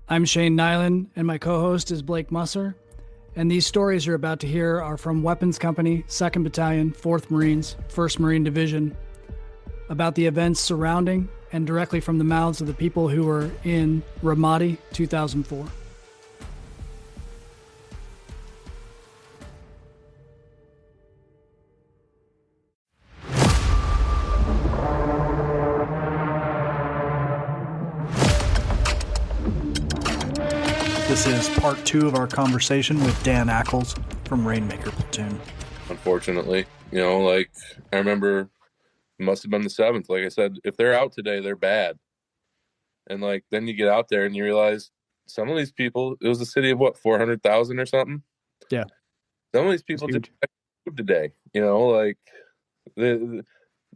I'm Shane Nyland, and my co host is Blake Musser. And these stories you're about to hear are from Weapons Company, 2nd Battalion, 4th Marines, 1st Marine Division, about the events surrounding and directly from the mouths of the people who were in Ramadi 2004. This is part 2 of our conversation with Dan Ackles from Rainmaker Platoon. Unfortunately, I remember it must have been the 7th. Like I said, if they're out today, they're bad. And then you get out there and you realize some of these people, it was a city of 400,000 or something. Yeah. Some of these people didn't move today. They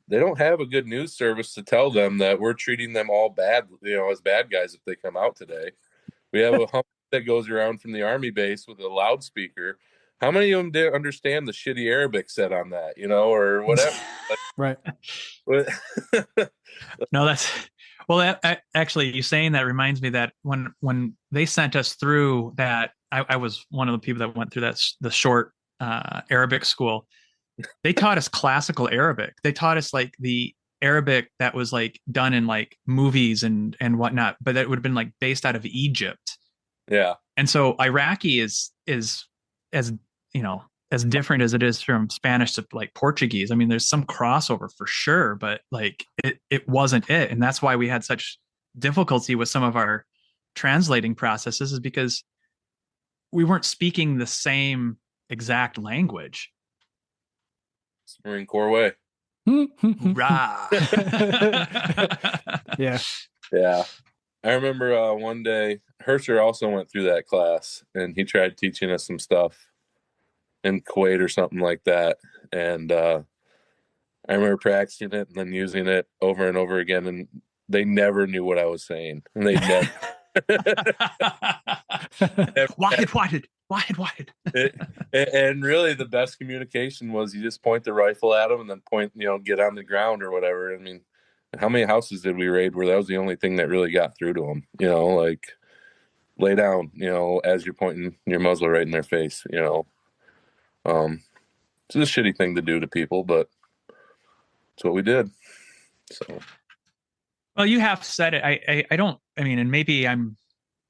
don't have a good news service to tell them that we're treating them all bad, as bad guys if they come out today. We have a hump that goes around from the Army base with a loudspeaker. How many of them did understand the shitty Arabic said on that, or whatever? Right. No, actually, you saying that reminds me that when they sent us through that, I was one of the people that went through the short Arabic school. They taught us classical Arabic. They taught us the Arabic that was done in movies and whatnot, but that would have been based out of Egypt. Yeah. And so Iraqi is as as different as it is from Spanish to Portuguese. I mean, there's some crossover for sure, but it wasn't it. And that's why we had such difficulty with some of our translating processes, is because we weren't speaking the same exact language. Marine Corps way. Rah. Yeah. Yeah. I remember one day, Hersher also went through that class, and he tried teaching us some stuff in Kuwait or something like that. And I remember practicing it and then using it over and over again, and they never knew what I was saying. And they never. Wide. And really, the best communication was you just point the rifle at them and then point, get on the ground or whatever. I mean, how many houses did we raid where that was the only thing that really got through to them? Lay down, as you're pointing your muzzle right in their face, It's a shitty thing to do to people, but it's what we did. So, well, you have said it. I mean, and maybe I'm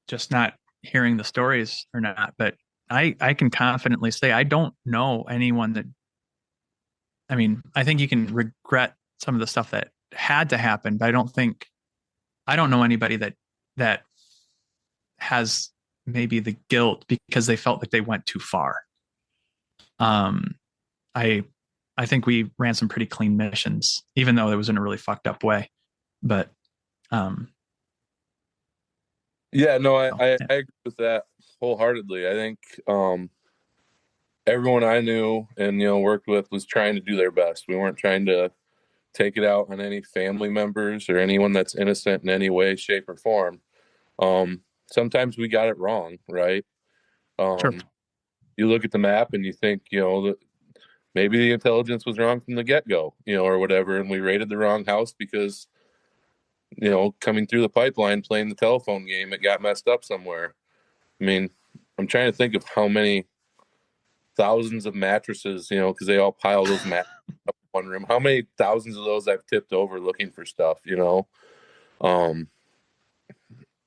just not hearing the stories or not, but I can confidently say I don't know anyone that. I mean, I think you can regret some of the stuff that had to happen, but I don't know anybody that has maybe the guilt because they felt like they went too far. I think we ran some pretty clean missions, even though it was in a really fucked up way. But yeah, no, I agree with that wholeheartedly. I think everyone I knew and worked with was trying to do their best. We weren't trying to take it out on any family members or anyone that's innocent in any way, shape, or form. Sometimes we got it wrong, right? Sure. You look at the map and you think, that maybe the intelligence was wrong from the get-go, or whatever, and we raided the wrong house because, coming through the pipeline, playing the telephone game, it got messed up somewhere. I mean, I'm trying to think of how many thousands of mattresses, because they all pile those mattresses up in one room. How many thousands of those I've tipped over looking for stuff,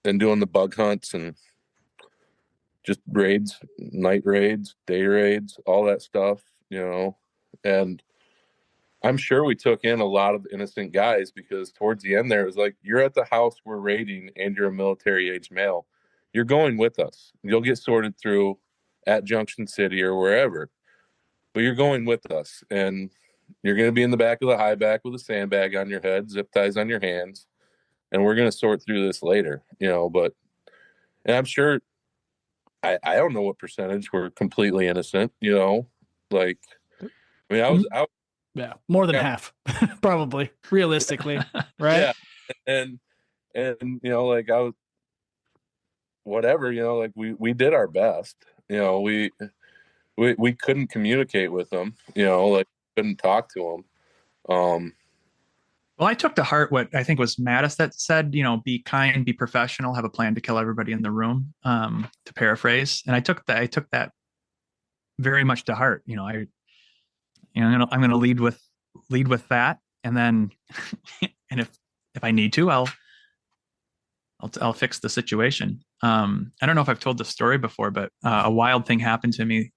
and doing the bug hunts and just raids, night raids, day raids, all that stuff, and I'm sure we took in a lot of innocent guys because towards the end there, it was like, you're at the house we're raiding and you're a military age male. You're going with us. You'll get sorted through at Junction City or wherever, but you're going with us, and you're going to be in the back of the high back with a sandbag on your head, zip ties on your hands, and we're going to sort through this later, but, and I'm sure, I don't know what percentage were completely innocent, I was yeah, more than half, probably, realistically, right? Yeah, and I was, whatever, we did our best, we couldn't communicate with them, couldn't talk to them, Well, I took to heart what I think was Mattis that said, be kind, be professional, have a plan to kill everybody in the room, to paraphrase. And I took that very much to heart. I'm gonna lead with that, and then, and if I need to, I'll fix the situation. I don't know if I've told this story before, but a wild thing happened to me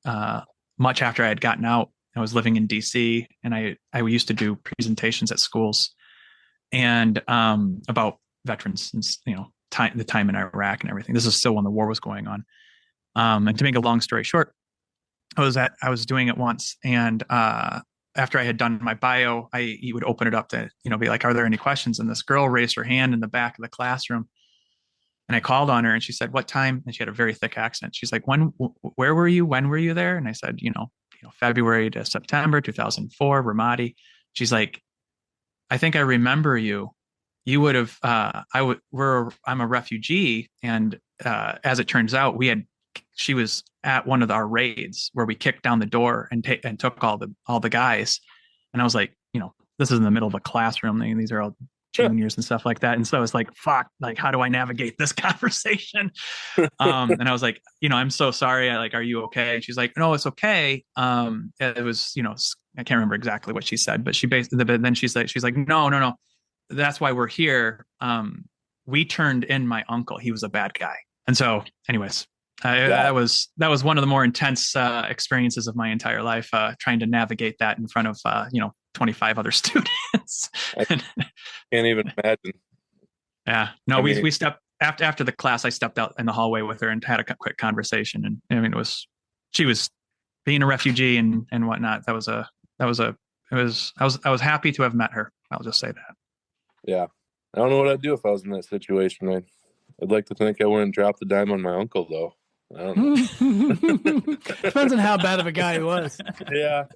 much after I had gotten out. I was living in DC, and I used to do presentations at schools and about veterans and the time in Iraq and everything. This is still when the war was going on. And to make a long story short, I was doing it once, and after I had done my bio, he would open it up to be like, "Are there any questions?" And this girl raised her hand in the back of the classroom, and I called on her, and she said, "What time?" And she had a very thick accent. She's like, Where were you? When were you there?" And I said, February to September 2004, Ramadi. She's like, "I think I remember you. You would have. I'm a refugee, and as it turns out, she was at one of our raids where we kicked down the door and took all the guys." And I was like, this is in the middle of a classroom. These are all juniors and stuff like that. And so it's like, fuck, like, how do I navigate this conversation? And I was like, "I'm so sorry. Are you okay?" And she's like, "No, it's okay." It was, I can't remember exactly what she said, but then she's like, "No, no, no. That's why we're here. We turned in my uncle. He was a bad guy." And so anyways, that was one of the more intense experiences of my entire life, trying to navigate that in front of 25 other students. I can't even imagine. Yeah, no, we stepped after the class. I stepped out in the hallway with her and had a quick conversation. And I mean, she was being a refugee and whatnot. I was happy to have met her. I'll just say that. Yeah, I don't know what I'd do if I was in that situation. I'd like to think I wouldn't drop the dime on my uncle, though. I don't know. Depends on how bad of a guy he was. Yeah.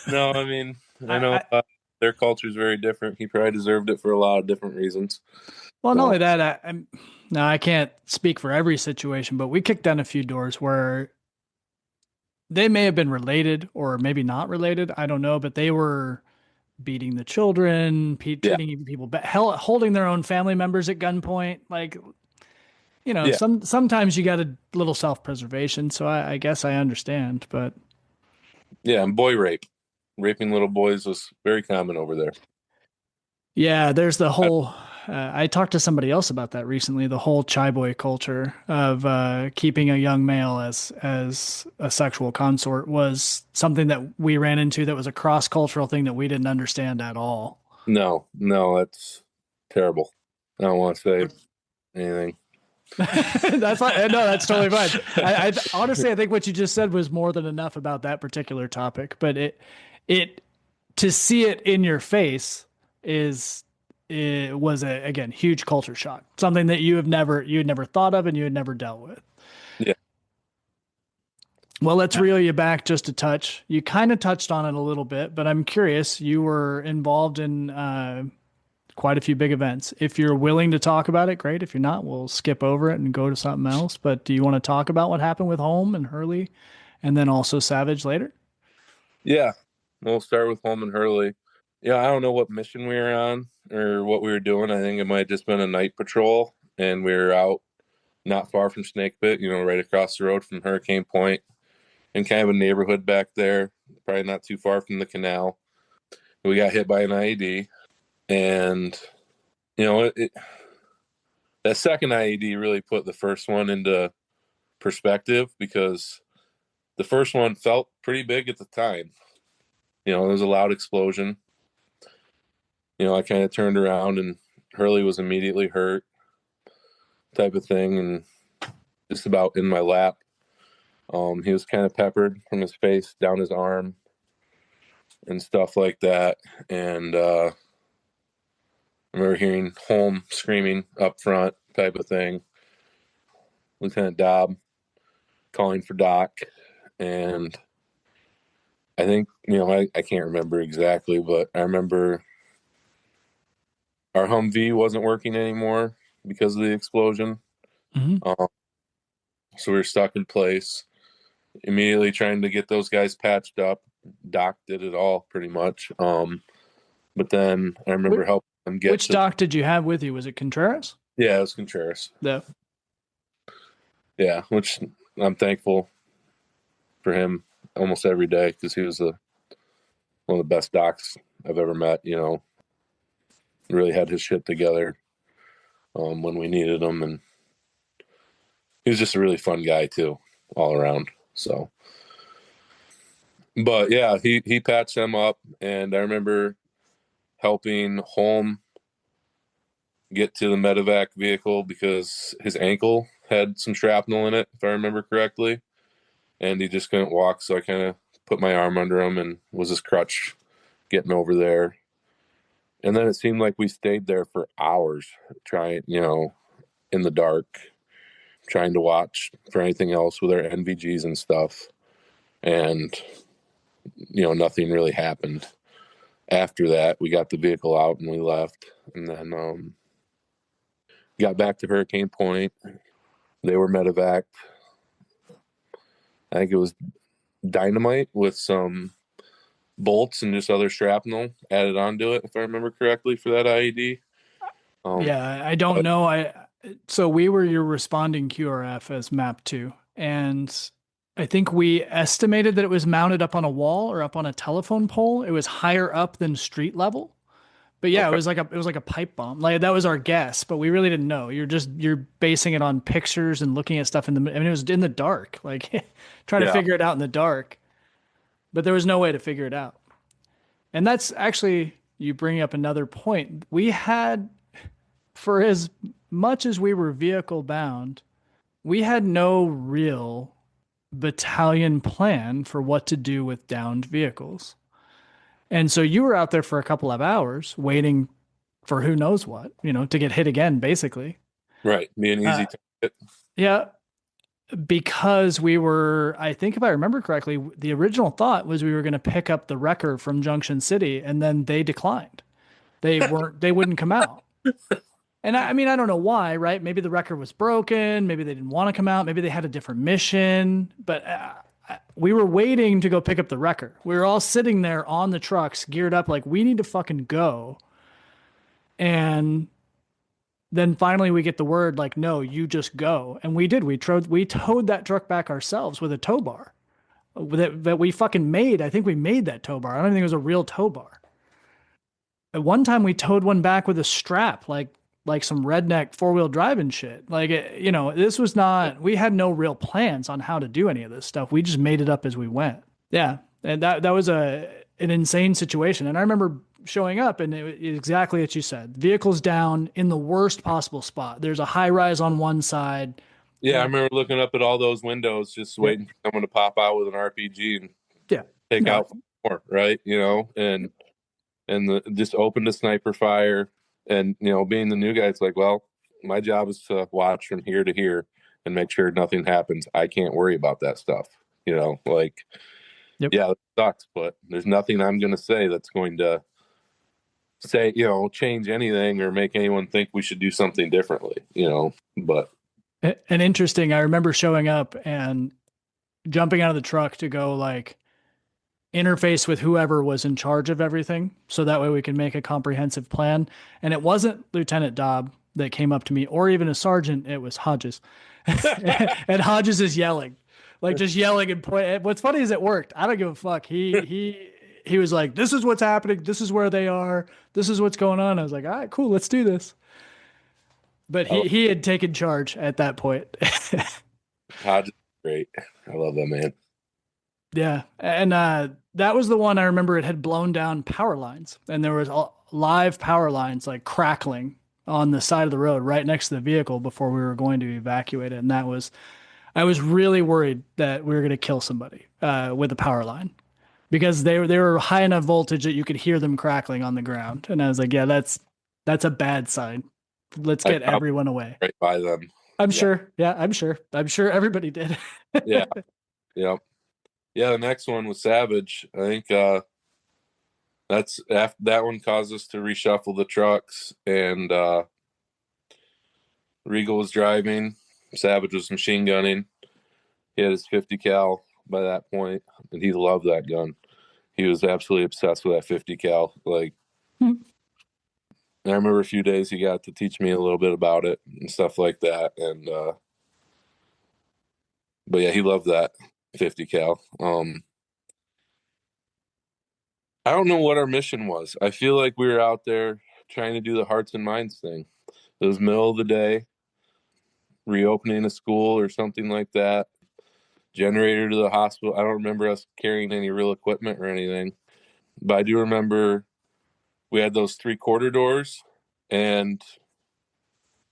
No, I mean, I know their culture is very different. He probably deserved it for a lot of different reasons. Well, not only that, now I can't speak for every situation, but we kicked down a few doors where they may have been related or maybe not related. I don't know, but they were beating the children, treating people, holding their own family members at gunpoint. Like, sometimes you got a little self-preservation. So I guess I understand, but yeah, and boy raping little boys was very common over there. Yeah, there's the whole. I talked to somebody else about that recently. The whole chai boy culture of keeping a young male as a sexual consort was something that we ran into. That was a cross cultural thing that we didn't understand at all. No, that's terrible. I don't want to say anything. That's fine. No, that's totally fine. I honestly, I think what you just said was more than enough about that particular topic. But it to see it in your face it was again huge culture shock, something that you had never thought of and you had never dealt with. Yeah. Well, let's reel you back just a touch. You kind of touched on it a little bit, but I'm curious. You were involved in quite a few big events. If you're willing to talk about it, great. If you're not, we'll skip over it and go to something else. But do you want to talk about what happened with Holm and Hurley, and then also Savage later? Yeah, we'll start with Holm and Hurley. Yeah, I don't know what mission we were on or what we were doing. I think it might have just been a night patrol, and we were out not far from Snake Pit, right across the road from Hurricane Point, in kind of a neighborhood back there, probably not too far from the canal. We got hit by an IED, and that second IED really put the first one into perspective, because the first one felt pretty big at the time. There was a loud explosion. I kind of turned around and Hurley was immediately hurt, type of thing, and just about in my lap. He was kind of peppered from his face down his arm and stuff like that. And I remember hearing Holm screaming up front, type of thing. Lieutenant Dobb calling for Doc. And I think, I can't remember exactly, but I remember our Humvee wasn't working anymore because of the explosion. Mm-hmm. So we were stuck in place, immediately trying to get those guys patched up. Doc did it all pretty much. But then I remember helping them get Which doc did you have with you? Was it Contreras? Yeah, it was Contreras. Yeah. Yeah, which I'm thankful for him almost every day because he was one of the best docs I've ever met. Really had his shit together when we needed him, and he was just a really fun guy too, all around. So, but yeah, he patched them up, and I remember helping Holm get to the medevac vehicle because his ankle had some shrapnel in it, if I remember correctly, and he just couldn't walk. So I kind of put my arm under him and was his crutch getting over there. And then it seemed like we stayed there for hours trying, in the dark, trying to watch for anything else with our NVGs and stuff. And, nothing really happened. After that, we got the vehicle out and we left. And then got back to Hurricane Point. They were medevaced. I think it was dynamite with some bolts and just other shrapnel added onto it, if I remember correctly, for that IED. Yeah, I don't know. So we were your responding QRF as map 2, and I think we estimated that it was mounted up on a wall or up on a telephone pole. It was higher up than street level. But yeah, Okay. it was like a pipe bomb. Like that was our guess, but we really didn't know. You're basing it on pictures and looking at stuff it was in the dark, like trying to figure it out in the dark. But there was no way to figure it out. And that's actually, you bring up another point. We had, for as much as we were vehicle bound, we had no real battalion plan for what to do with downed vehicles. And so you were out there for a couple of hours waiting for who knows what, to get hit again, basically. Right. Be an easy target. Yeah. Because we were, I think if I remember correctly, the original thought was we were going to pick up the wrecker from Junction City, and then they declined. They wouldn't come out. And I mean, I don't know why, right? Maybe the wrecker was broken. Maybe they didn't want to come out. Maybe they had a different mission, but we were waiting to go pick up the wrecker. We were all sitting there on the trucks, geared up, like we need to fucking go. And then finally we get the word like, no, you just go. And we did. We towed that truck back ourselves with a tow bar that we fucking made. I think we made that tow bar. I don't think it was a real tow bar. At one time we towed one back with a strap, like some redneck 4-wheel driving shit. Like, this was not, we had no real plans on how to do any of this stuff. We just made it up as we went. Yeah. And that was an insane situation. And I remember showing up and exactly what you said, vehicles down in the worst possible spot. There's a high rise on one side. Yeah. I remember looking up at all those windows, just waiting for someone to pop out with an RPG and take out more. Right. And just open the sniper fire. And, being the new guy, it's like, well, my job is to watch from here to here and make sure nothing happens. I can't worry about that stuff, yeah, it sucks, but there's nothing I'm going to say that's going to change anything or make anyone think we should do something differently, but. And interesting, I remember showing up and jumping out of the truck to go interface with whoever was in charge of everything. So that way we can make a comprehensive plan. And it wasn't Lieutenant Dobb that came up to me or even a sergeant. It was Hodges. And Hodges is yelling, just yelling and point. What's funny is it worked. I don't give a fuck. He was like, this is what's happening. This is where they are. This is what's going on. I was like, all right, cool. Let's do this. But he had taken charge at that point. Hodges, great. I love that man. Yeah. And that was the one I remember. It had blown down power lines, and there was live power lines crackling on the side of the road right next to the vehicle before we were going to evacuate it. And I was really worried that we were going to kill somebody with a power line because they were high enough voltage that you could hear them crackling on the ground. And I was like, yeah, that's a bad sign. Let's get everyone away. Right by them. I'm sure. Yeah, I'm sure everybody did. Yeah. Yep. Yeah, the next one was Savage. I think that one caused us to reshuffle the trucks, and Regal was driving. Savage was machine gunning. He had his 50 cal by that point, and he loved that gun. He was absolutely obsessed with that 50 cal. I remember a few days he got to teach me a little bit about it and stuff like that. And but yeah, he loved that 50 cal. I don't know what our mission was. I feel like we were out there trying to do the hearts and minds thing. It was middle of the day, reopening a school or something like that. Generator to the hospital. I don't remember us carrying any real equipment or anything, but I do remember we had those 3/4 doors, and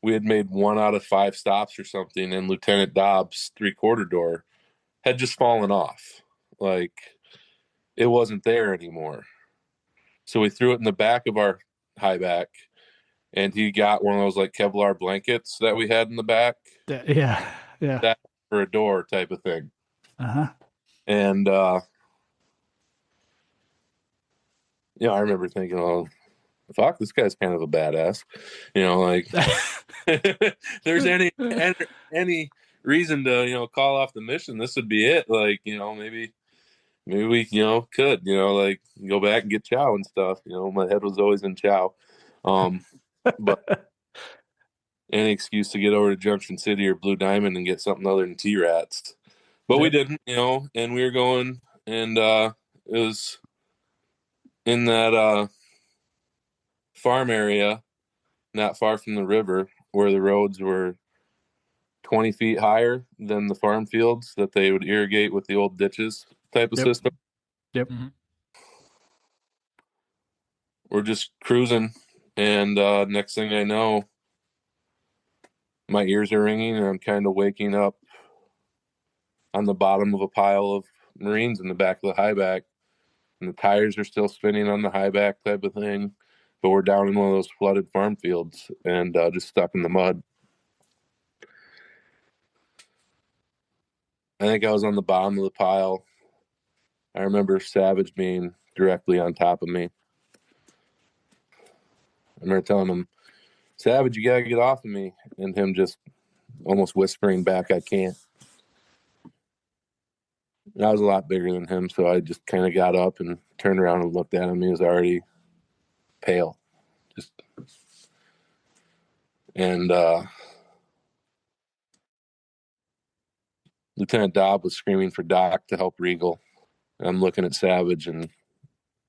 we had made 1 out of 5 stops or something, and Lieutenant Dobbs' 3/4 door had just fallen off. Like, it wasn't there anymore. So we threw it in the back of our high back, and he got one of those like Kevlar blankets that we had in the back. Yeah. Yeah. That for a door type of thing. Uh-huh. And I remember thinking, oh, fuck, this guy's kind of a badass. Like there's any reason to, call off the mission, this would be it. Like, maybe we, could, like go back and get chow and stuff. My head was always in chow. But any excuse to get over to Junction City or Blue Diamond and get something other than T-Rats. But we didn't, and we were going, and it was in that farm area not far from the river where the roads were 20 feet higher than the farm fields that they would irrigate with the old ditches type of system. Yep. Mm-hmm. We're just cruising, and next thing I know, my ears are ringing, and I'm kind of waking up on the bottom of a pile of Marines in the back of the high back, and the tires are still spinning on the high back type of thing, but we're down in one of those flooded farm fields and just stuck in the mud. I think I was on the bottom of the pile. I remember Savage being directly on top of me. I remember telling him, Savage, you gotta get off of me, and him just almost whispering back, I can't. And I was a lot bigger than him, so I just kind of got up and turned around and looked at him. He was already pale. And Lieutenant Dobb was screaming for Doc to help Regal. And I'm looking at Savage, and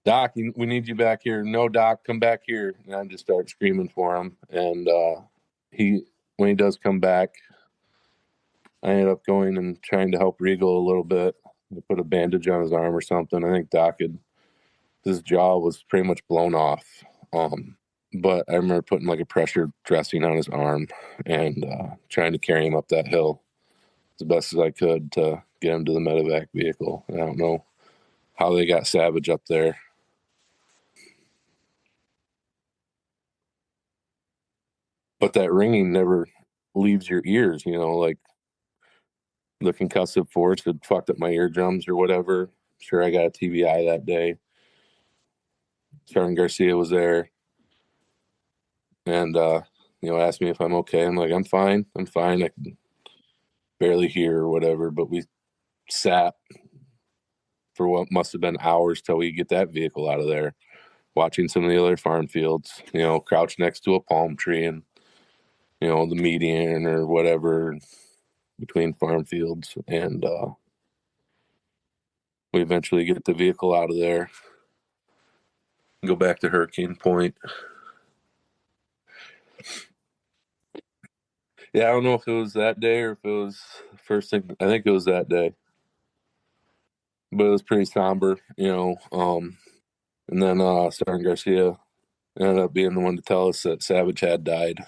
Doc, we need you back here. No, Doc, come back here. And I just start screaming for him. And when he does come back, I ended up going and trying to help Regal a little bit. I put a bandage on his arm or something. I think Doc his jaw was pretty much blown off. But I remember putting like a pressure dressing on his arm and trying to carry him up that hill as best as I could to get him to the medevac vehicle. And I don't know how they got Savage up there. But that ringing never leaves your ears, like the concussive force had fucked up my eardrums or whatever. Sure, I got a TBI that day. Sergeant Garcia was there and, asked me if I'm okay. I'm like, I'm fine. I can barely hear or whatever, but we sat for what must have been hours till we get that vehicle out of there, watching some of the other farm fields, crouched next to a palm tree and, the median or whatever between farm fields. And we eventually get the vehicle out of there, go back to Hurricane Point. Yeah, I don't know if it was that day or if it was first thing. I think it was that day. But it was pretty somber, and then Sergeant Garcia ended up being the one to tell us that Savage had died.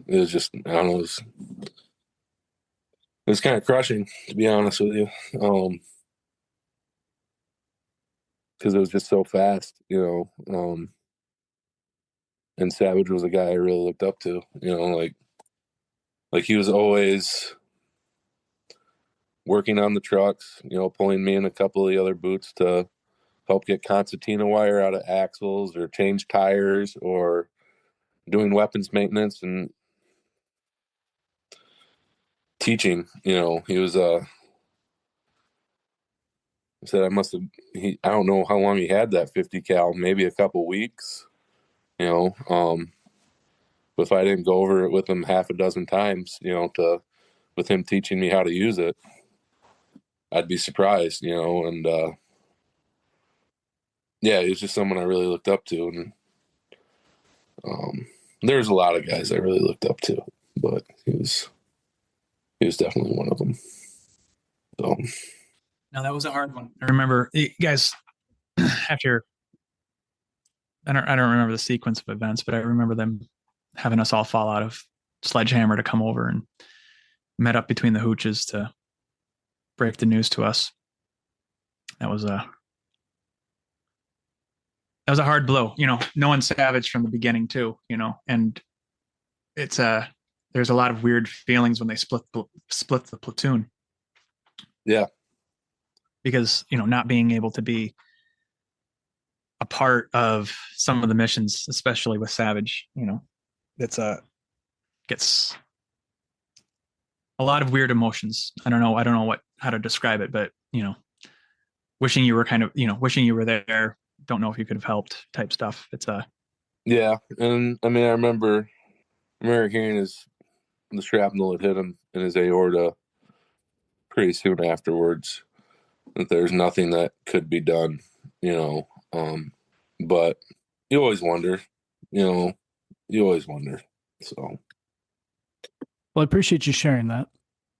It was just, I don't know, it was kind of crushing, to be honest with you, because it was just so fast, and Savage was a guy I really looked up to, like he was always working on the trucks, pulling me and a couple of the other boots to help get concertina wire out of axles or change tires or doing weapons maintenance and teaching. He was I said, I don't know how long he had that 50 cal, maybe a couple weeks, you know. But if I didn't go over it with him half a dozen times, you know, with him teaching me how to use it, I'd be surprised, you know. And yeah, he was just someone I really looked up to. And there's a lot of guys I really looked up to, but he was definitely one of them. So. No, that was a hard one. I remember, you guys, after I don't remember the sequence of events, but I remember them having us all fall out of Sledgehammer to come over and met up between the hooches to break the news to us. That was a hard blow, you know, knowing Savage from the beginning too, you know, and it's there's a lot of weird feelings when they split the platoon. Yeah. Because, you know, not being able to be a part of some of the missions, especially with Savage, you know, it's gets a lot of weird emotions. I don't know how to describe it, but, you know, wishing you were there, don't know if you could have helped type stuff. It's yeah. And I mean, I remember hearing the shrapnel had hit him in his aorta pretty soon afterwards, that there's nothing that could be done, you know. But you always wonder, so. Well, I appreciate you sharing that.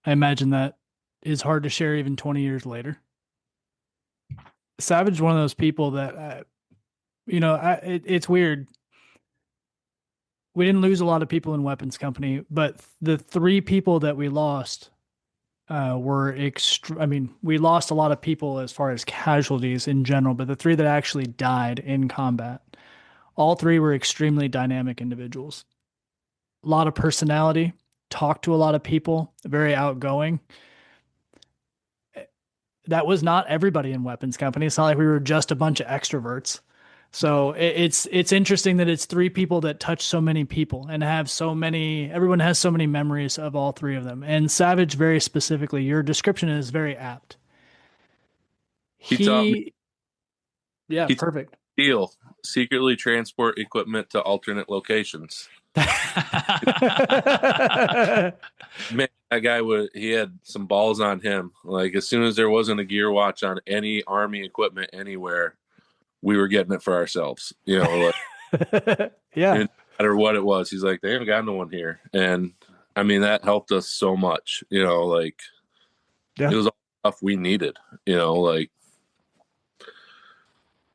I imagine that is hard to share even 20 years later. Savage is one of those people that, it's weird. We didn't lose a lot of people in weapons company, but the 3 people that we lost we lost a lot of people as far as casualties in general, but the 3 that actually died in combat, all 3 were extremely dynamic individuals. A lot of personality, talked to a lot of people, very outgoing. That was not everybody in weapons company. It's not like we were just a bunch of extroverts. So it's interesting that it's 3 people that touch so many people and everyone has so many memories of all 3 of them. And Savage, very specifically, your description is very apt. Perfect. Deal. Secretly transport equipment to alternate locations. Man, that guy he had some balls on him. Like, as soon as there wasn't a gear watch on any Army equipment anywhere, we were getting it for ourselves, you know. Like, yeah. No matter what it was, he's like, they haven't got no one here. And I mean, that helped us so much, you know, like, yeah. It was all stuff we needed, you know, like.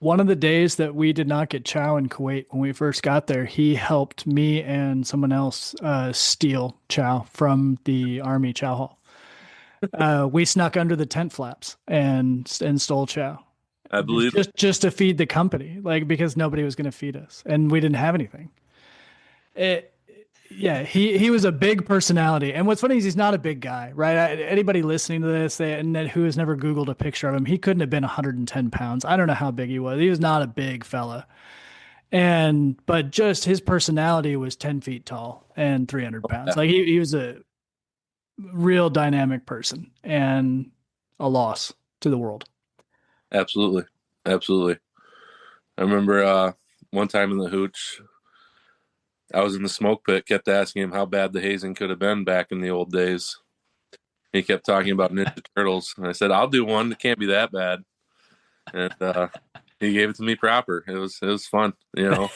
One of the days that we did not get chow in Kuwait when we first got there, he helped me and someone else steal chow from the Army chow hall. We snuck under the tent flaps and stole chow. I believe just to feed the company, like, because nobody was going to feed us and we didn't have anything. He was a big personality. And what's funny is he's not a big guy, right? Anybody listening to this who has never Googled a picture of him, he couldn't have been 110 pounds. I don't know how big he was. He was not a big fella. But just his personality was 10 feet tall and 300 pounds. Like, he was a real dynamic person and a loss to the world. Absolutely. I remember one time in the hooch, I was in the smoke pit, kept asking him how bad the hazing could have been back in the old days. He kept talking about Ninja Turtles, and I said, I'll do one. It can't be that bad. And he gave it to me proper. It was fun, you know.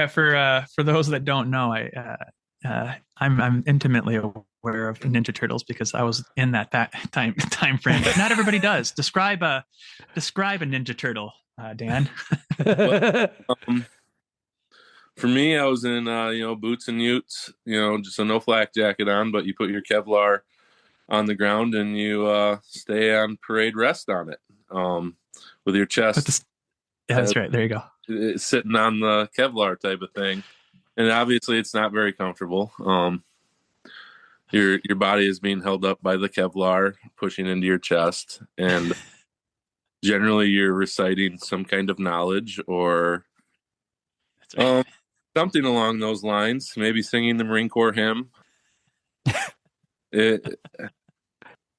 For those that don't know, I'm intimately aware of Ninja Turtles because I was in that time frame. But not everybody does. Describe a Ninja Turtle, Dan. For me, I was in boots and utes, just a no flak jacket on, but you put your Kevlar on the ground and you stay on parade rest on it with your chest. That's right. There you go. It's sitting on the Kevlar type of thing, and obviously it's not very comfortable. Your body is being held up by the Kevlar pushing into your chest, and generally you're reciting some kind of knowledge or something along those lines, maybe singing the Marine Corps hymn.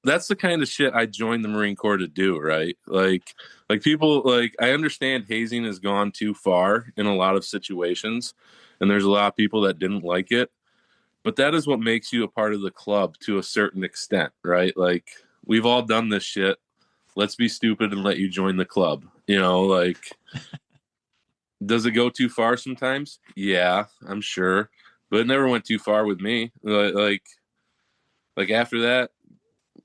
that's the kind of shit I joined the Marine Corps to do, right? Like people, like, I understand hazing has gone too far in a lot of situations, and there's a lot of people that didn't like it, but that is what makes you a part of the club to a certain extent, right? Like, we've all done this shit. Let's be stupid and let you join the club. You know, like, does it go too far sometimes? Yeah, I'm sure, but it never went too far with me. Like after that,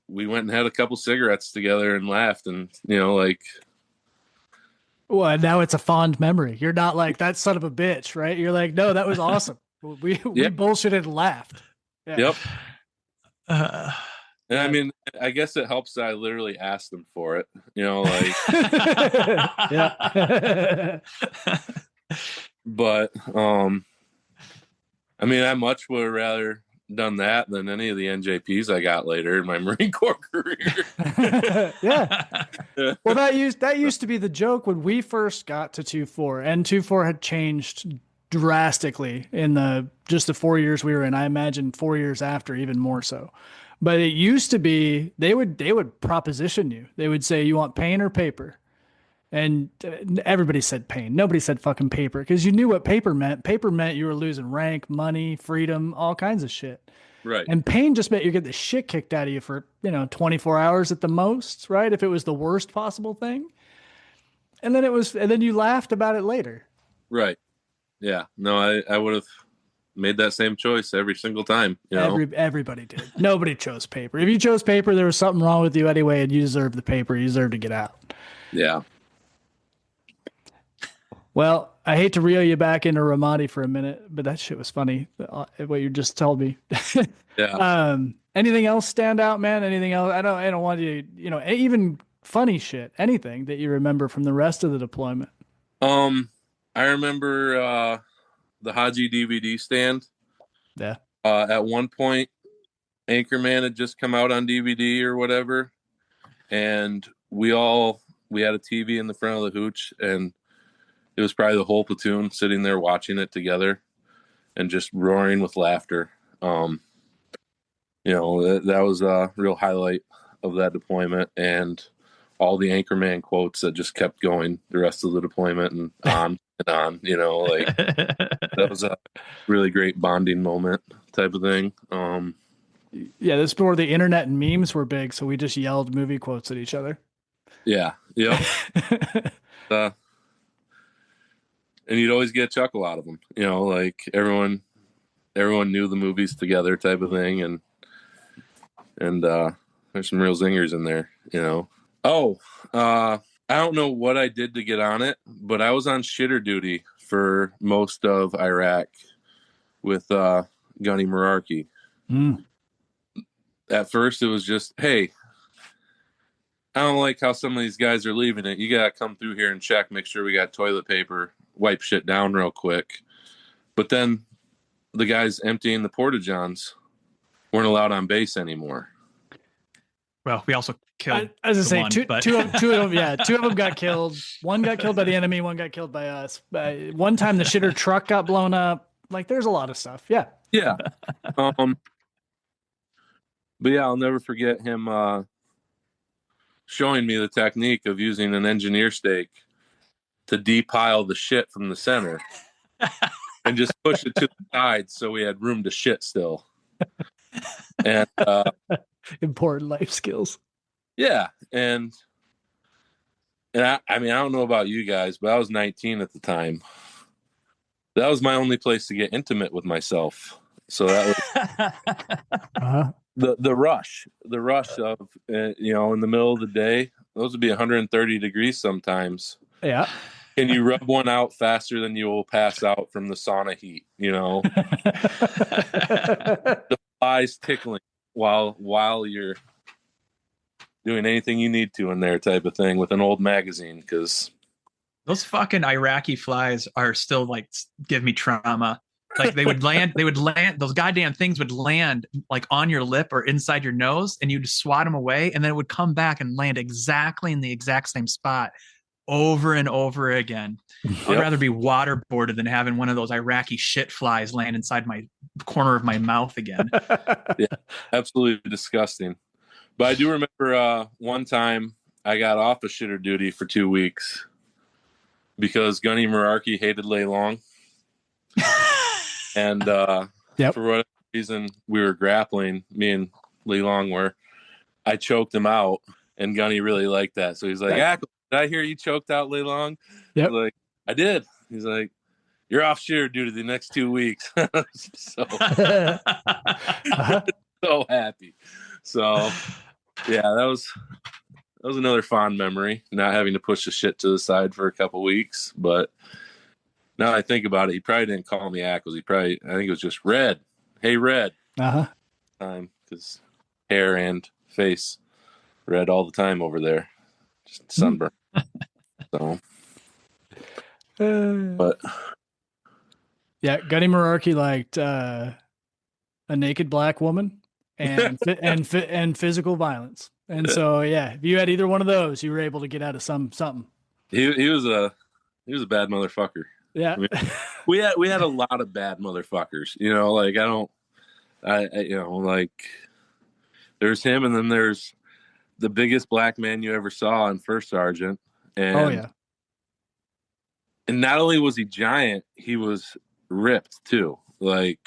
we went and had a couple cigarettes together and laughed, and like. Well, now it's a fond memory. You're not like that son of a bitch, right? You're like, no, that was awesome. We bullshitted and laughed. Yeah. Yep. And I mean, I guess it helps that I literally asked them for it. Like. Yeah. But I mean, I much would have rather done that than any of the NJPs I got later in my Marine Corps career. Yeah. Well, that used to be the joke when we first got to 2-4, and 2-4 had changed drastically in just the 4 years we were in. I imagine 4 years after, even more so. But it used to be they would proposition you. They would say, you want pain or paper? And everybody said pain. Nobody said fucking paper, because you knew what paper meant. Paper meant you were losing rank, money, freedom, all kinds of shit. Right. And pain just meant you get the shit kicked out of you for, 24 hours at the most, right? If it was the worst possible thing. And then you laughed about it later. Right. Yeah. No, I would have made that same choice every single time. Everybody did. Nobody chose paper. If you chose paper, there was something wrong with you anyway, and you deserved the paper. You deserved to get out. Yeah. Well, I hate to reel you back into Ramadi for a minute, but that shit was funny. What you just told me. Yeah. Anything else stand out, man? Anything else? I don't want you, even funny shit, anything that you remember from the rest of the deployment. I remember the Haji DVD stand. Yeah. At one point, Anchorman had just come out on DVD or whatever, and we had a TV in the front of the hooch, and it was probably the whole platoon sitting there watching it together and just roaring with laughter. That was a real highlight of that deployment, and all the Anchorman quotes that just kept going the rest of the deployment and on and on, that was a really great bonding moment type of thing. Yeah, this is before the internet and memes were big, so we just yelled movie quotes at each other. Yeah. Yep. And you'd always get a chuckle out of them, like everyone knew the movies together type of thing. And there's some real zingers in there, I don't know what I did to get on it, but I was on shitter duty for most of Iraq with Gunny Merarkey. At first it was just, hey, I don't like how some of these guys are leaving it. You got to come through here and check, make sure we got toilet paper, wipe shit down real quick. But then the guys emptying the porta-johns weren't allowed on base anymore. Well, we also killed. As I say, two of them. Yeah, two of them got killed. One got killed by the enemy. One got killed by us. One time, the shitter truck got blown up. Like, there's a lot of stuff. Yeah. Yeah. But yeah, I'll never forget him showing me the technique of using an engineer stake to depile the shit from the center and just push it to the side so we had room to shit still. And important life skills. Yeah. And I mean, I don't know about you guys, but I was 19 at the time. That was my only place to get intimate with myself. So that was the rush of, in the middle of the day, those would be 130 degrees sometimes. Yeah. Can you rub one out faster than you will pass out from the sauna heat? The flies tickling while you're doing anything you need to in there type of thing with an old magazine, because those fucking Iraqi flies are still like give me trauma. Like they would land, those goddamn things would land like on your lip or inside your nose, and you'd swat them away, and then it would come back and land exactly in the exact same spot over and over again. Yep. I'd rather be waterboarded than having one of those Iraqi shit flies land inside my corner of my mouth again. Yeah, absolutely disgusting. But I do remember one time I got off of shitter duty for 2 weeks because Gunny Merarkey hated lay long. And for whatever reason, we were grappling, me and Lee Long were. I choked him out, and Gunny really liked that. So he's like, Ackles, did I hear you choked out Lee Long? Yep. Like, I did. He's like, you're off shitter duty the next 2 weeks. So, so happy. So, yeah, that was another fond memory, not having to push the shit to the side for a couple weeks. But now I think about it, he probably didn't call me Ackles. I think it was just Red. Hey, Red. Time, because hair and face red all the time over there. Just sunburn. So, but yeah, Gunny Merarkey liked a naked black woman and physical violence. And so, yeah, if you had either one of those, you were able to get out of something. He was a bad motherfucker. Yeah. I mean, we had a lot of bad motherfuckers, you know, like you know, like there's him, and then there's the biggest black man you ever saw in First Sergeant. And and not only was he giant, he was ripped too. Like,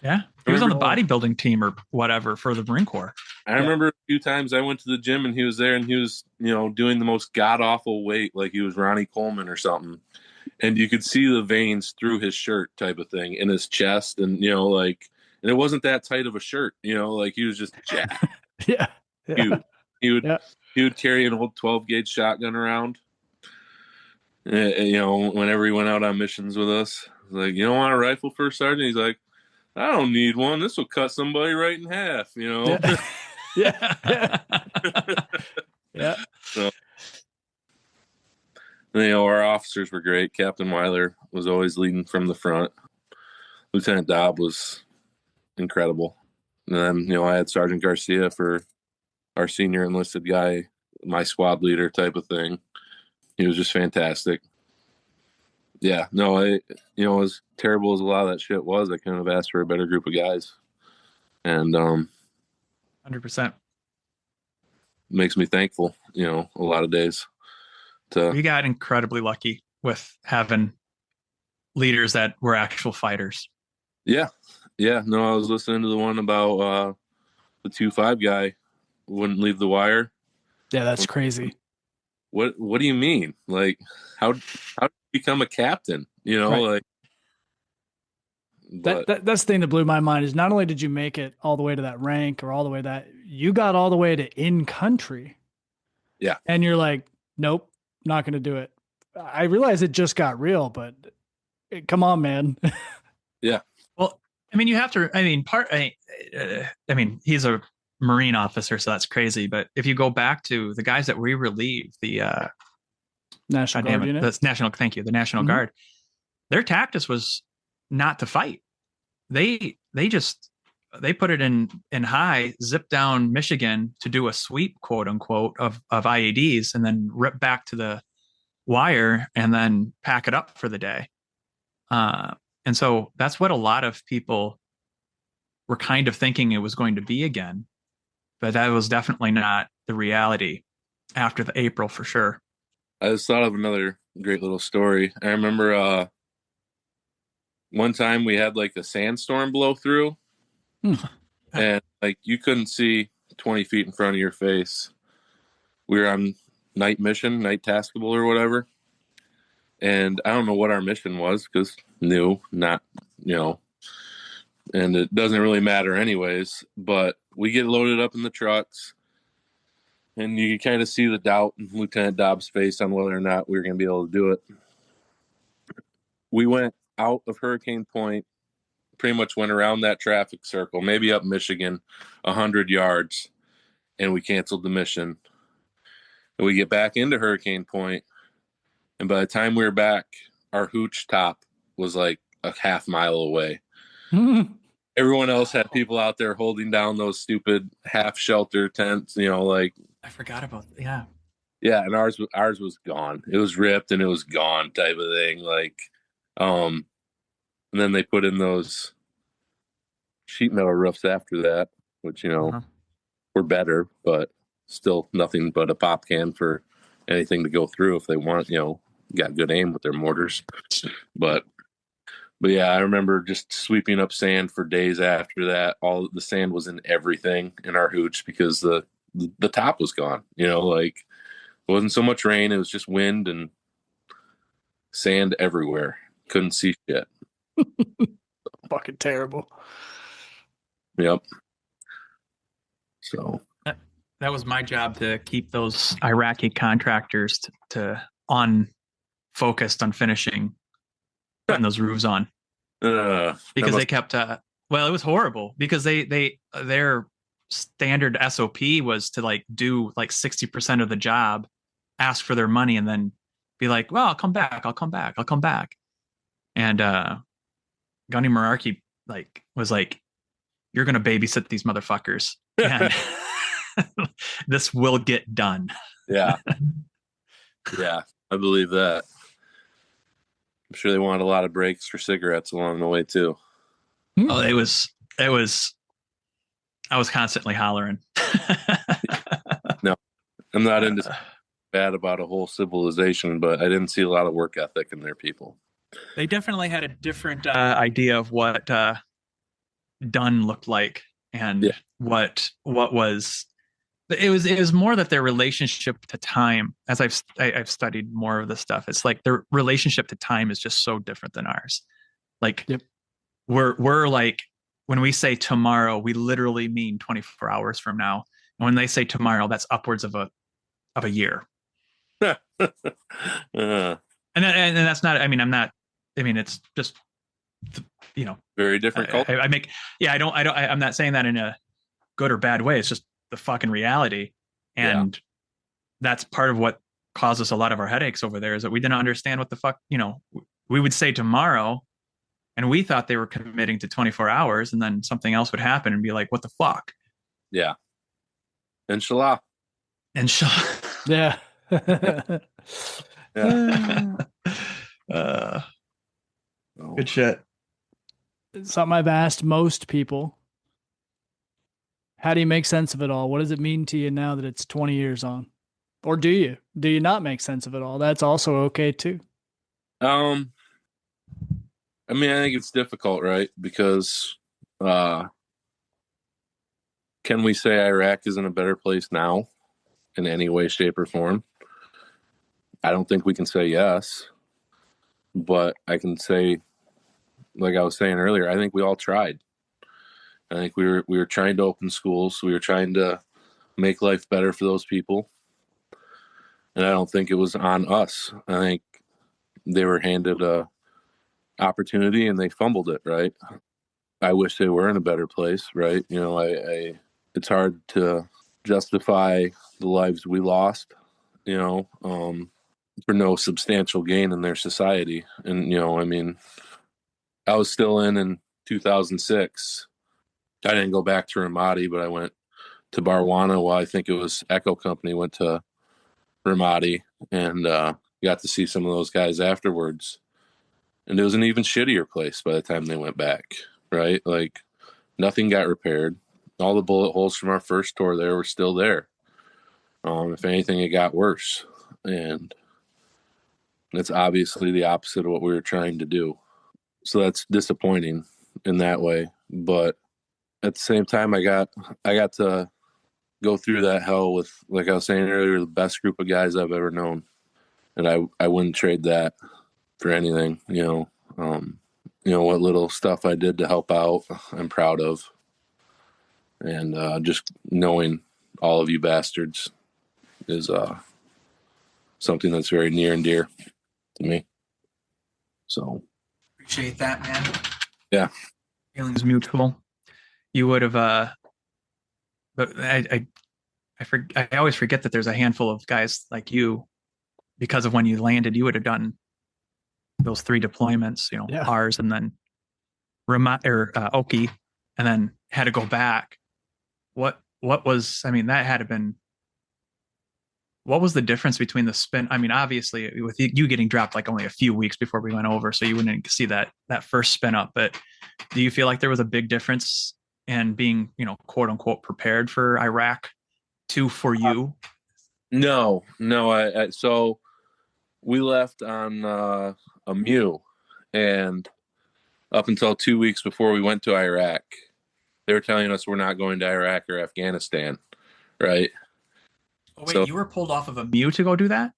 yeah, he was on the bodybuilding team or whatever for the Marine Corps. I remember a few times I went to the gym and he was there, and he was, you know, doing the most god awful weight, like he was Ronnie Coleman or something. And you could see the veins through his shirt, type of thing, in his chest, and you know, like, and it wasn't that tight of a shirt, you know, like he was just jacked. Yeah. He would carry an old 12 gauge shotgun around. You know, whenever he went out on missions with us, like, you don't want a rifle, First Sergeant? He's like, I don't need one. This will cut somebody right in half, you know? Yeah. Yeah. So, you know, our officers were great. Captain Weiler was always leading from the front. Lieutenant Dobb was incredible. And then, you know, I had Sergeant Garcia for our senior enlisted guy, my squad leader type of thing. He was just fantastic. Yeah, no, you know, as terrible as a lot of that shit was, I couldn't have asked for a better group of guys. And 100%. Makes me thankful, you know, a lot of days. We got incredibly lucky with having leaders that were actual fighters. Yeah. No, I was listening to the one about the 2-5 guy wouldn't leave the wire. Yeah, that's crazy. What do you mean? Like, how do you become a captain? You know, right. Like that's the thing that blew my mind is not only did you make it all the way to that rank or all the way that you got all the way to in country. Yeah. And you're like, nope, not going to do it. I realize it just got real, but come on, man. Yeah. Well, I mean, you have to, I mean, he's a Marine officer, so that's crazy. But if you go back to the guys that we relieved, the National Guard unit, the National Guard, their tactics was not to fight. They put it in high, zip down Michigan to do a sweep, quote unquote, of IEDs, and then rip back to the wire and then pack it up for the day. And so that's what a lot of people were kind of thinking it was going to be again. But that was definitely not the reality after the April, for sure. I just thought of another great little story. I remember one time we had like a sandstorm blow through, and like you couldn't see 20 feet in front of your face. We were on night mission, night taskable or whatever. And I don't know what our mission was because not, you know, and it doesn't really matter anyways, but we get loaded up in the trucks and you can kind of see the doubt in Lieutenant Dobbs' face on whether or not we were going to be able to do it. We went out of Hurricane Point, pretty much went around that traffic circle, maybe up Michigan, 100 yards, and we canceled the mission. And we get back into Hurricane Point, and by the time we were back, our hooch top was like a half mile away. Everyone else had people out there holding down those stupid half shelter tents, you know, like I forgot about yeah, and ours was gone. It was ripped and it was gone, type of thing. Like, and then they put in those sheet metal roofs after that, which, you know, were better, but still nothing but a pop can for anything to go through if they want, got good aim with their mortars. But yeah, I remember just sweeping up sand for days after that. All the sand was in everything in our hooch because the top was gone. Like it wasn't so much rain; it was just wind and sand everywhere. Couldn't see shit. Fucking terrible. Yep. So that was my job, to keep those Iraqi contractors to on focused on finishing putting those roofs on, because they kept well, it was horrible because their standard SOP was to like do like 60% of the job, ask for their money, and then be like, well, I'll come back. And Gunny Merarkey was like, you're gonna babysit these motherfuckers and this will get done. Yeah. Yeah, I believe that. I'm sure they wanted a lot of breaks for cigarettes along the way too. Oh, it was I was constantly hollering. No, I'm not into bad about a whole civilization, but I didn't see a lot of work ethic in their people. They definitely had a different idea of what done looked like, and what was. It was more that their relationship to time, as I've studied more of this stuff, it's like their relationship to time is just so different than ours. Like we're like, when we say tomorrow, we literally mean 24 hours from now. And when they say tomorrow, that's upwards of a year. And that's not, it's just, very different culture. I'm not saying that in a good or bad way. It's just the fucking reality. And that's part of what caused us a lot of our headaches over there, is that we didn't understand what the fuck, we would say tomorrow and we thought they were committing to 24 hours, and then something else would happen and be like, what the fuck? Yeah. Inshallah. Yeah. Good shit. Something I've asked most people. How do you make sense of it all? What does it mean to you now that it's 20 years on? Or do you not make sense of it all? That's also okay too. I think it's difficult, right? Because can we say Iraq is in a better place now in any way, shape, or form? I don't think we can say yes. But I can say, like I was saying earlier, I think we all tried. I think we were trying to open schools. We were trying to make life better for those people. And I don't think it was on us. I think they were handed a opportunity and they fumbled it, right? I wish they were in a better place, right? It's hard to justify the lives we lost, for no substantial gain in their society. And, I was still in 2006. I didn't go back to Ramadi, but I went to Barwana. Well, I think it was Echo Company went to Ramadi, and got to see some of those guys afterwards. And it was an even shittier place by the time they went back, right? Like nothing got repaired. All the bullet holes from our first tour there were still there. If anything, it got worse. And it's obviously the opposite of what we were trying to do. So that's disappointing in that way. But at the same time, I got to go through that hell with, like I was saying earlier, the best group of guys I've ever known. And I wouldn't trade that for anything, what little stuff I did to help out, I'm proud of. And just knowing all of you bastards is something that's very near and dear to me. So appreciate that, man. Yeah. Feelings mutual. You would have, but I always forget that there's a handful of guys like you, because of when you landed, you would have done those 3 deployments, ours, and then Oki, and then had to go back. What was, that had to been, what was the difference between the spin? Obviously with you getting dropped like only a few weeks before we went over, so you wouldn't see that first spin up, but do you feel like there was a big difference and being, quote unquote, prepared for Iraq for you? No. So we left on a MEU, and up until 2 weeks before we went to Iraq, they were telling us we're not going to Iraq or Afghanistan, right? Oh, wait, you were pulled off of a MEU to go do that?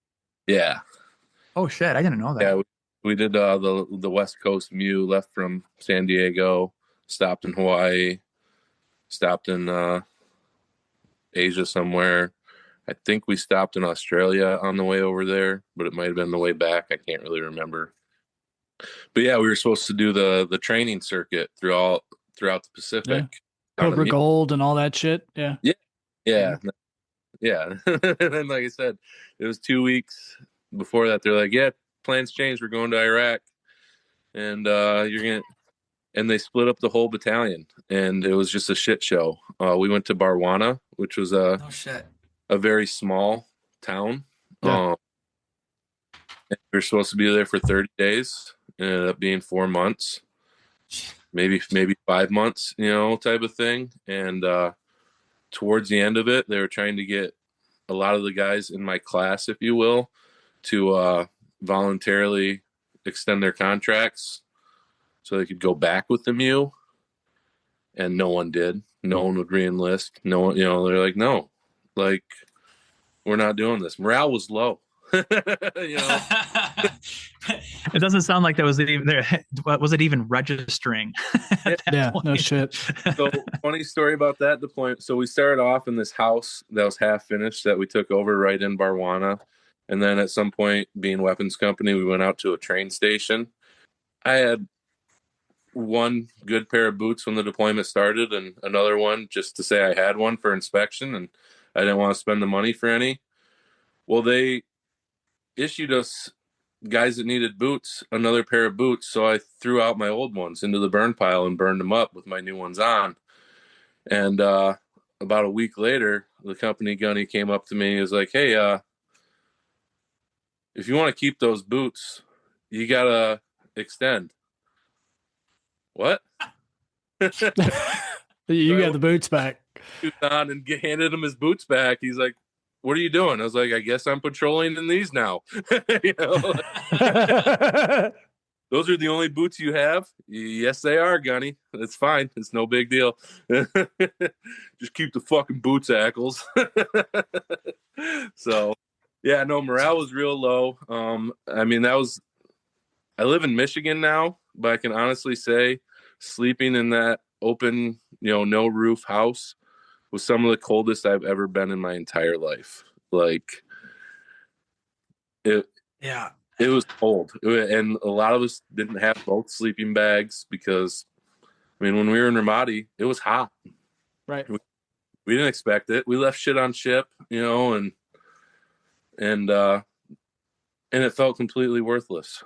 Yeah. Oh shit, I didn't know that. Yeah, we did the West Coast MEU, left from San Diego, stopped in Hawaii, stopped in Asia somewhere. I think we stopped in Australia on the way over there, but it might have been the way back. I can't really remember. But yeah, we were supposed to do the training circuit throughout the Pacific. Cobra Gold and all that shit. Yeah. And then, like I said, it was 2 weeks before that. They're like, "Yeah, plans changed. We're going to Iraq, and you're gonna." And they split up the whole battalion, and it was just a shit show. We went to Barwana, which was a very small town. Yeah. And we were supposed to be there for 30 days. It ended up being 4 months, maybe 5 months, type of thing. And towards the end of it, they were trying to get a lot of the guys in my class, if you will, to voluntarily extend their contracts so they could go back with the MEU. And no one did. No one would re-enlist. No one, they're like, no, like, we're not doing this. Morale was low. It doesn't sound like that was even there. Was it even registering? Yeah, no shit. So funny story about that deployment. So we started off in this house that was half finished that we took over right in Barwana. And then at some point, being weapons company, we went out to a train station. I had one good pair of boots when the deployment started and another one just to say I had one for inspection, and I didn't want to spend the money for any. Well, they issued us, guys that needed boots, another pair of boots. So I threw out my old ones into the burn pile and burned them up with my new ones on. And about a week later, the company gunny came up to me and was like, "Hey, if you want to keep those boots, you got to extend." What? You got the boots back. On and handed him his boots back. He's like, "What are you doing?" I was like, "I guess I'm patrolling in these now." Those are the only boots you have? Yes, they are, Gunny. It's fine. It's no big deal. Just keep the fucking boots, Ackles. So, yeah, no, morale was real low. I live in Michigan now, but I can honestly say sleeping in that open, no roof house was some of the coldest I've ever been in my entire life. Like, it was cold. And a lot of us didn't have both sleeping bags because, when we were in Ramadi, it was hot. Right. We didn't expect it. We left shit on ship, and it felt completely worthless.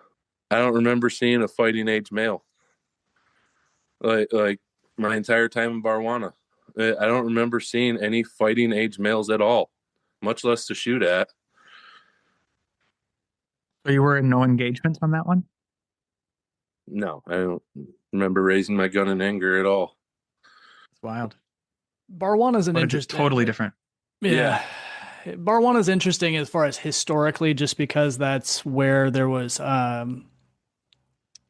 I don't remember seeing a fighting age male. Like my entire time in Barwana. I don't remember seeing any fighting age males at all, much less to shoot at. So you were in no engagements on that one? No, I don't remember raising my gun in anger at all. It's wild. Barwana's an interesting, totally different. Yeah. Barwana's interesting as far as historically, just because that's where there was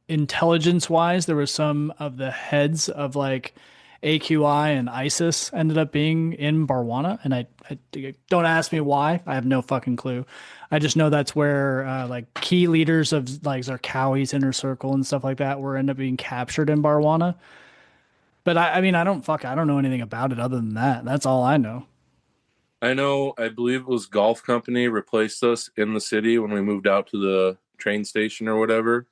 intelligence wise, there was some of the heads of like AQI and ISIS ended up being in Barwana. And I don't ask me why. I have no fucking clue. I just know that's where like key leaders of like Zarqawi's inner circle and stuff like that were end up being captured in Barwana. But I don't know anything about it other than that. That's all I know. I believe it was Golf Company replaced us in the city when we moved out to the train station or whatever.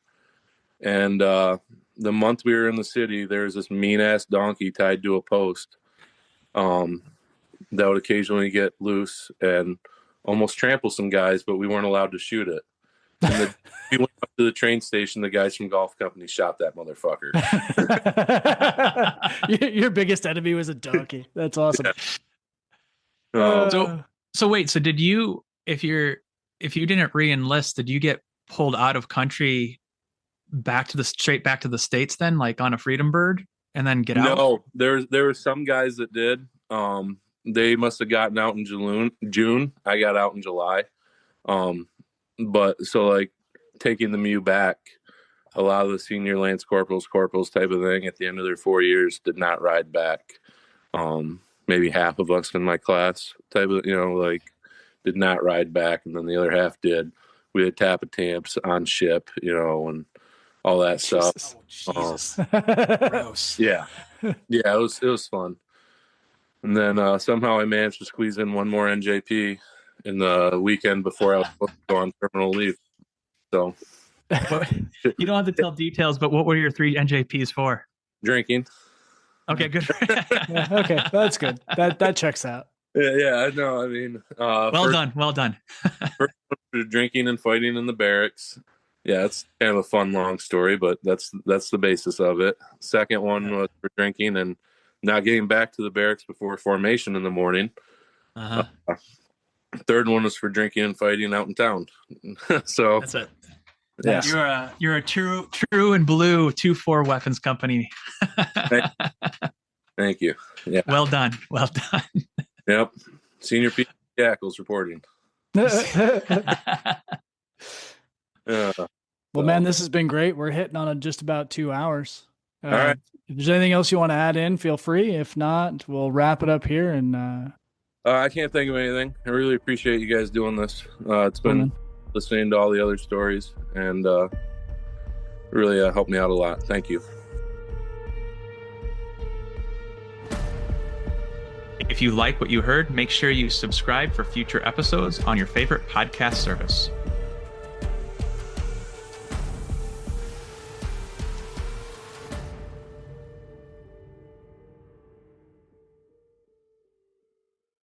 And the month we were in the city, there was this mean-ass donkey tied to a post that would occasionally get loose and almost trample some guys, but we weren't allowed to shoot it. And we went up to the train station, the guys from Golf Company shot that motherfucker. Your biggest enemy was a donkey. That's awesome. Yeah. So wait, so did you, if you didn't re-enlist, did you get pulled out of country straight back to the States then, like on a Freedom Bird? and then get out? No, there were some guys that did. They must have gotten out in June. I got out in July. But so like taking the MEU back, a lot of the senior lance corporals type of thing at the end of their 4 years did not ride back. Maybe half of us in my class type of, like did not ride back. And then the other half did. We had tamps on ship, and all that stuff. Oh, Jesus. Gross. Yeah. Yeah. It was fun. And then somehow I managed to squeeze in one more NJP in the weekend before I was supposed to go on terminal leave. So you don't have to tell details, but what were your 3 NJPs for? Drinking. Okay, good. Yeah, okay, that's good. That checks out. Yeah, I know. I mean, well done. First drinking and fighting in the barracks. Yeah, it's kind of a fun long story, but that's the basis of it. Second one was for drinking and not getting back to the barracks before formation in the morning. Third one was for drinking and fighting out in town. So that's it. Yeah, you're a true and blue 2-4 weapons company. Thank you. Yeah. Well done. Yep. Senior P. Ackles reporting. Well, man, this has been great. We're hitting on just about 2 hours. All right. If there's anything else you want to add in, feel free. If not, we'll wrap it up here. And I can't think of anything. I really appreciate you guys doing this. It's been listening to all the other stories and really helped me out a lot. Thank you. If you like what you heard, make sure you subscribe for future episodes on your favorite podcast service.